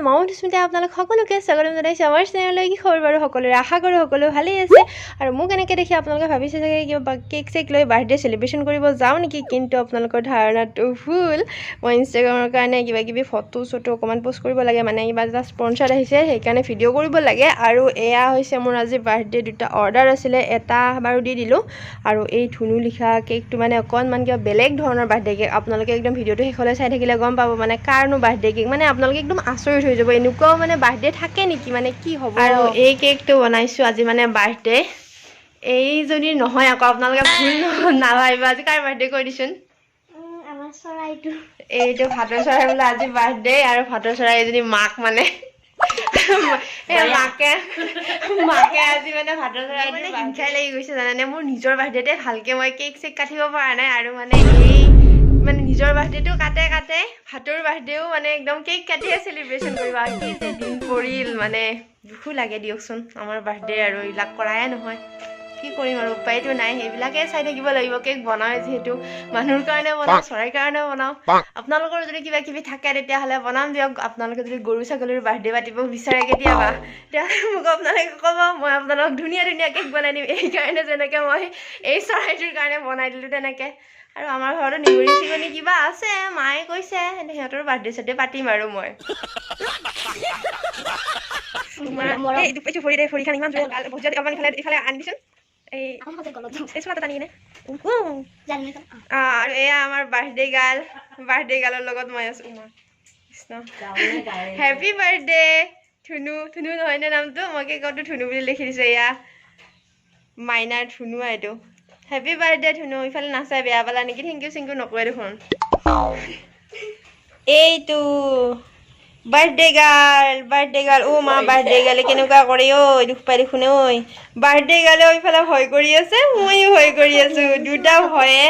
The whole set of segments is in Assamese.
মাধুস্মিতা আপোনালোক সকলোকে স্বাগতম জনাইছোঁ আমাৰ চেনেললৈ। কি খবৰ বাৰু সকলোৰে? আশা কৰোঁ সকলো ভালেই আছে। আৰু মোক এনেকৈ দেখি আপোনালোকে ভাবিছে চাগে কিবা কেক চেক লৈ বাৰ্থডে চেলিব্ৰেশ্যন কৰিব যাওঁ নেকি, কিন্তু আপোনালোকৰ ধাৰণাটো ভুল। মই ইনষ্টাগ্ৰামৰ কাৰণে কিবা কিবি ফটো চটো অকণমান পষ্ট কৰিব লাগে, মানে কিবা এটা স্পনচাৰ আহিছে সেইকাৰণে ভিডিঅ' কৰিব লাগে। আৰু এয়া হৈছে মোৰ আজি বাৰ্থডে দুটা অৰ্ডাৰ আছিলে, এটা বাৰু দি দিলোঁ। আৰু এই ধুনু লিখা কেকটো মানে অকণমান কিবা বেলেগ ধৰণৰ বাৰ্থডে কেক। আপোনালোকে একদম ভিডিঅ'টো শেষলৈ চাই থাকিলে গম পাব মানেकारनो बार्थडे केक মানে আপোনালোকে একদম আচৰিত হৈ যাব, এনেকুৱাও মানে বাৰ্থডে থাকে নেকি, মানে কি হ'ব। আৰু এই কেকটো বনাইছোঁ আজি মানে বাৰ্থডে এইজনীৰ নহয় আকৌ, আপোনালোকে ভুল নাভাবিব। আজি কাৰ বাৰ্থডে কৈ দিছোন? আমাৰ চৰাইটো। এইটো ভাটৌ চৰাই বোলে আজি বাৰ্থডে, আৰু ভাটৌ চৰাই এজনী মাক মানে মাকে আজি মানে ভাটৌ চৰাই মানে হিংসাই লাগি গৈছে জানানে। মোৰ নিজৰ বাৰ্থডেতে ভালকে মই কেক চেক কাটিব পৰা নাই, আৰু মানে এই মানে নিজৰ বাৰ্থডেটো কাটে ভাটৌৰ বাৰ্থডেও মানে একদম কেক কাটিয়ে চেলিব্ৰেশ্যন কৰিব। আৰু কি যে দিন পৰিল, মানে দুখো লাগে দিয়কচোন। আমাৰ বাৰ্থডে আৰু এইবিলাক কৰায়ে নহয়, কি কৰিম আৰু উপায়তো নাই, সেইবিলাকে চাই থাকিব লাগিব। কেক বনাওঁ যিহেতু, মানুহৰ কাৰণে বনাওঁ, চৰাইৰ কাৰণেও বনাওঁ। আপোনালোকৰ যদি কিবা কিবি থাকে তেতিয়াহ'লে বনাম দিয়ক। আপোনালোকে যদি গৰু ছাগলীৰ বাৰ্থডে পাতিব বিচাৰে কেতিয়াবা, তেতিয়াহ'লে মোক আপোনালোকে ক'ব, মই আপোনালোকক ধুনীয়া ধুনীয়া কেক বনাই দিম। এইকাৰণে যেনেকৈ মই এই চৰাইটোৰ কাৰণে বনাই দিলোঁ তেনেকৈ। আৰু আমাৰ ঘৰতো নিগনি চিগনি কিবা আছে, মায়ে কৈছে সিহঁতৰ বাৰ্থডে চাৰ্থডে পাতিম আৰু মই। ভৰিখন ইমান ইফালে আনিবিচোন, এই চোৱাটো টানি কিনে। আৰু এয়া আমাৰ বাৰ্থডে গাৰ্লৰ লগত মই আছো। হেপী বাৰ্থডে ধুনু। ধুনু নহয়নে নামটো? মই কেকতো ধুনু বুলি লিখি দিছোঁ। এয়া মাইনাৰ ধুনু এইটো। হেপী বাৰ্থডে ধুনু। ইফালে নাচাই, বেয়া পালা নেকি? থেংক ইউ চেংক ইউ নকয় দেখোন। এইটো বাৰ্থডে গাৰ্ল। অ' মা বাৰ্থডে গাৰ্লে কেনেকুৱা কৰে ঐ, দুখ পাই দেখোন ঐ। বাৰ্থডে গাৰ্লেও ইফালে ভয় কৰি আছে, ময়ো ভয় কৰি আছো। দুটা ভয়ে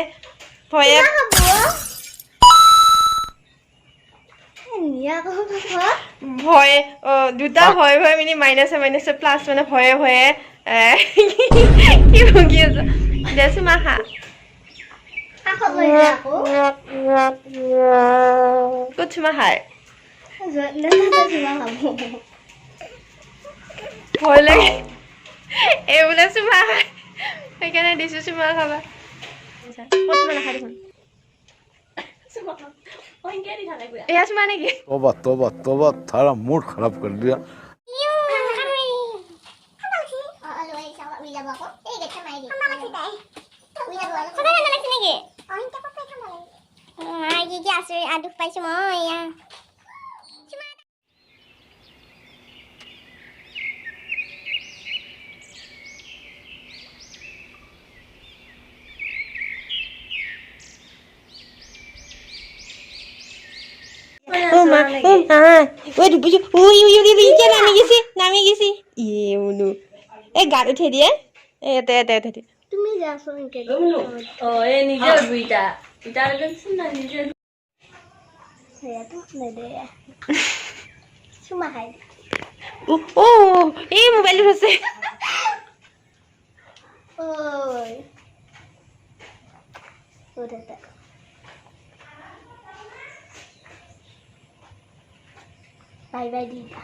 দুটা ভয় মিনি মাইনাছে প্লাছ মানে ভয়ে কি ভুগি আছো। দেচোন মা খা। ক'ত চুমা খায়? ভয় লাগে এই বোলে চুমা খায়, সেইকাৰণে দিছো চুমা খাবা। ক'ত চুমা নাখায় দেখোন। এয়া চুমা নেকি? तोबा थारा मूड खराब कर दिया। দুখ পাইছো মই। নামি গেছি ইয়ে বোলো এই গাত উঠে দিয়ে। এতে তুমি যাচোন এনেকে এই নিজের দুইটা ইটার দেখছেন না নিজের চুমা খাই। ও এই মোবাইল আছে। ওই বাই বাই দিদা।